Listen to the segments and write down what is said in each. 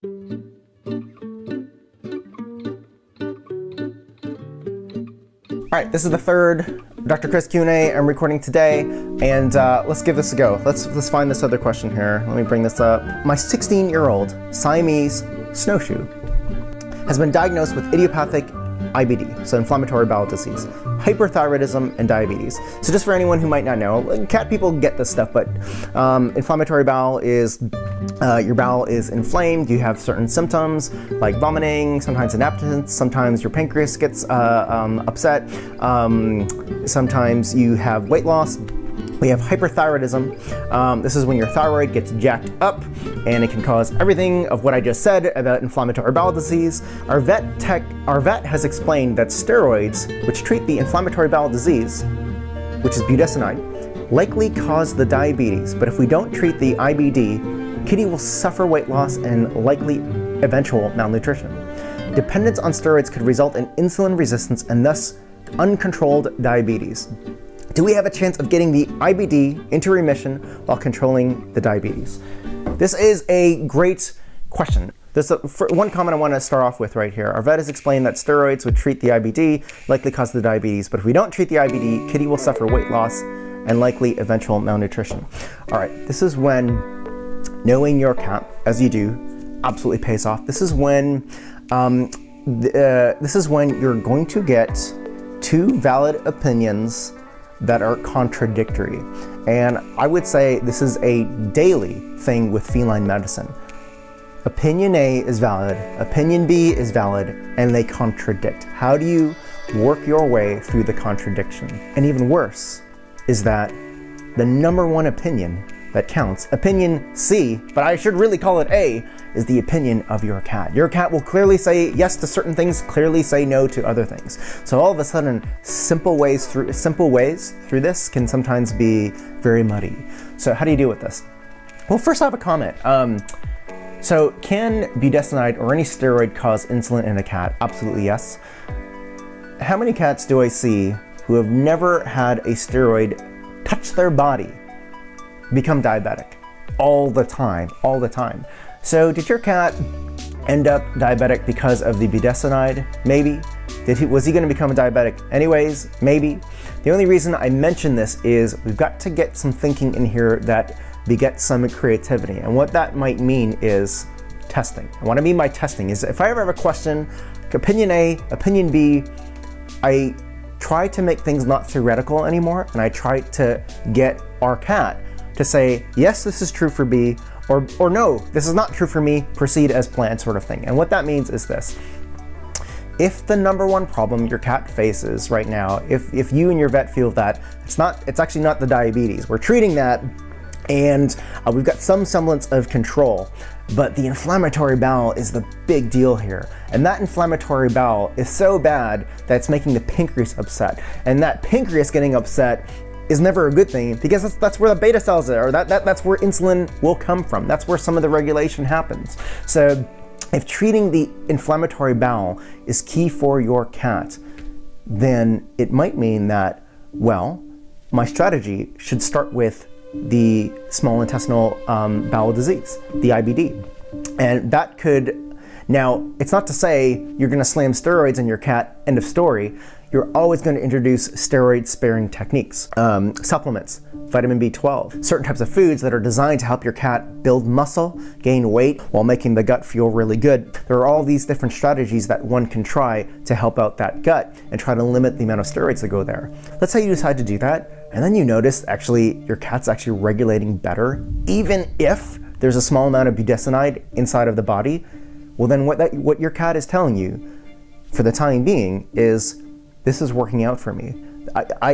All right, this is the third Dr. Chris Q&A I'm recording today, and let's give this a go. Let's find this other question here. Let me bring this up. My 16-year-old Siamese snowshoe has been diagnosed with idiopathic IBD, so inflammatory bowel disease, hyperthyroidism, and diabetes. So just for anyone who might not know, cat people get this stuff, but inflammatory bowel is your bowel is inflamed, you have certain symptoms like vomiting, sometimes inappetence, sometimes your pancreas gets upset, sometimes you have weight loss. We have hyperthyroidism. This is when your thyroid gets jacked up, and it can cause everything of what I just said about inflammatory bowel disease. Our vet has explained that steroids, which treat the inflammatory bowel disease, which is budesonide, likely cause the diabetes. But if we don't treat the IBD, kitty will suffer weight loss and likely eventual malnutrition. Dependence on steroids could result in insulin resistance and thus uncontrolled diabetes. Do we have a chance of getting the IBD into remission while controlling the diabetes? This is a great question. For one comment I want to start off with right here. Our vet has explained that steroids would treat the IBD, likely cause the diabetes, but if we don't treat the IBD, kitty will suffer weight loss and likely eventual malnutrition. All right, this is when knowing your cat, as you do, absolutely pays off. This is when you're going to get two valid opinions that are contradictory. And I would say this is a daily thing with feline medicine. Opinion A is valid, opinion B is valid, and they contradict. How do you work your way through the contradiction? And even worse is that the number one opinion that counts, opinion C, but I should really call it A, is the opinion of your cat. Your cat will clearly say yes to certain things, clearly say no to other things. So all of a sudden, simple ways through this can sometimes be very muddy. So how do you deal with this? Well, first I have a comment. So can budesonide or any steroid cause insulin in a cat? Absolutely yes. How many cats do I see who have never had a steroid touch their body become diabetic? All the time. So did your cat end up diabetic because of the budesonide? Maybe. Was he going to become a diabetic anyways? Maybe. The only reason I mention this is we've got to get some thinking in here that begets some creativity. And what that might mean is testing. And what I mean by testing is if I ever have a question, opinion A, opinion B, I try to make things not theoretical anymore, and I try to get our cat to say, yes, this is true for B, or no, this is not true for me, proceed as planned, sort of thing. And what that means is this. If the number one problem your cat faces right now, if you and your vet feel that it's actually not the diabetes, we're treating that, and we've got some semblance of control, but the inflammatory bowel is the big deal here. And that inflammatory bowel is so bad that it's making the pancreas upset. And that pancreas getting upset is never a good thing, because that's where the beta cells are, or that's where insulin will come from. That's where some of the regulation happens. So if treating the inflammatory bowel is key for your cat, then it might mean that, well, my strategy should start with the small intestinal bowel disease, the IBD. And that could, now, it's not to say you're gonna slam steroids in your cat, end of story. You're always going to introduce steroid-sparing techniques. Supplements, vitamin B12, certain types of foods that are designed to help your cat build muscle, gain weight, while making the gut feel really good. There are all these different strategies that one can try to help out that gut and try to limit the amount of steroids that go there. Let's say you decide to do that, and then you notice actually your cat's actually regulating better, even if there's a small amount of budesonide inside of the body. Well, then what your cat is telling you for the time being is, this is working out for me.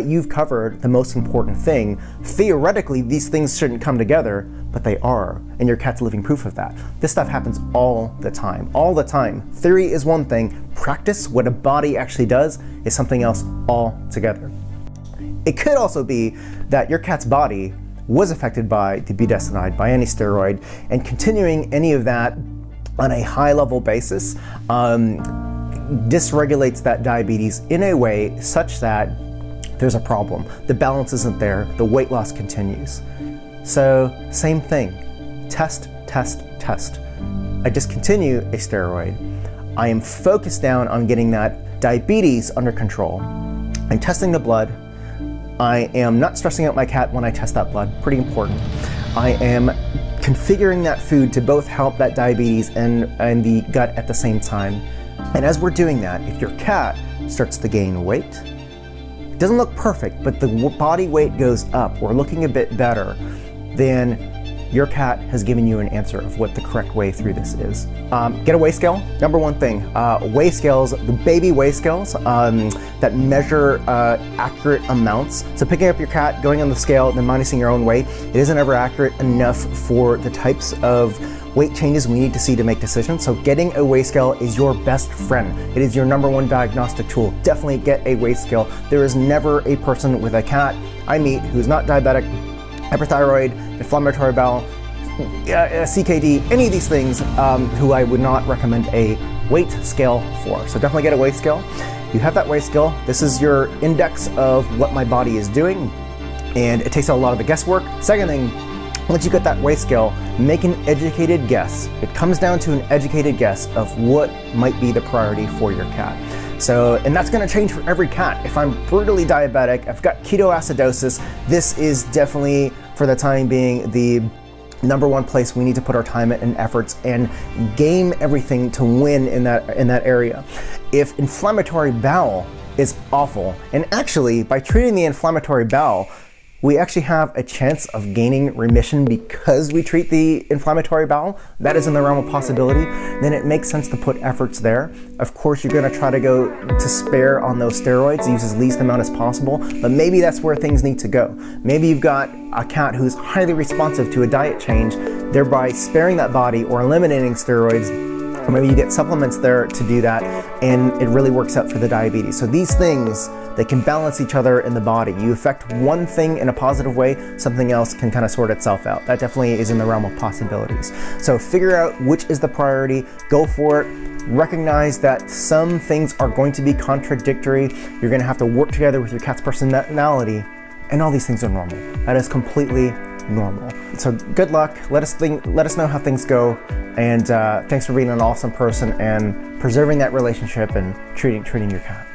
You've covered the most important thing. Theoretically, these things shouldn't come together, but they are, and your cat's living proof of that. This stuff happens all the time. Theory is one thing, practice, what a body actually does, is something else altogether. It could also be that your cat's body was affected by the budesonide, by any steroid, and continuing any of that on a high level basis dysregulates that diabetes in a way such that there's a problem. The balance isn't there, the weight loss continues. So same thing, test. I discontinue a steroid. I am focused down on getting that diabetes under control. I'm testing the blood. I am not stressing out my cat when I test that blood, pretty important. I am configuring that food to both help that diabetes and the gut at the same time. And as we're doing that, if your cat starts to gain weight, it doesn't look perfect, but the body weight goes up or looking a bit better, then your cat has given you an answer of what the correct way through this is. Get a weigh scale. Number one thing, weigh scales, the baby weigh scales that measure accurate amounts. So picking up your cat, going on the scale, then minusing your own weight, it isn't ever accurate enough for the types of weight changes we need to see to make decisions. So getting a weigh scale is your best friend. It is your number one diagnostic tool. Definitely get a weigh scale. There is never a person with a cat I meet who's not diabetic, hyperthyroid, inflammatory bowel, CKD, any of these things who I would not recommend a weight scale for. So definitely get a weight scale. You have that weight scale. This is your index of what my body is doing, and it takes out a lot of the guesswork. Second thing, once you get that weigh scale, make an educated guess. It comes down to an educated guess of what might be the priority for your cat. So, and that's gonna change for every cat. If I'm brutally diabetic, I've got ketoacidosis, this is definitely, for the time being, the number one place we need to put our time and efforts and game everything to win in that area. If inflammatory bowel is awful, and actually by treating the inflammatory bowel, we actually have a chance of gaining remission because we treat the inflammatory bowel, that is in the realm of possibility, then it makes sense to put efforts there. Of course, you're gonna try to go to spare on those steroids, use as least amount as possible, but maybe that's where things need to go. Maybe you've got a cat who's highly responsive to a diet change, thereby sparing that body or eliminating steroids, or maybe you get supplements there to do that, and it really works out for the diabetes. So these things, they can balance each other in the body. You affect one thing in a positive way, something else can kind of sort itself out. That definitely is in the realm of possibilities. So figure out which is the priority, go for it. Recognize that some things are going to be contradictory. You're gonna have to work together with your cat's personality, and all these things are normal. That is completely normal. So good luck, let us know how things go, and thanks for being an awesome person and preserving that relationship and treating your cat.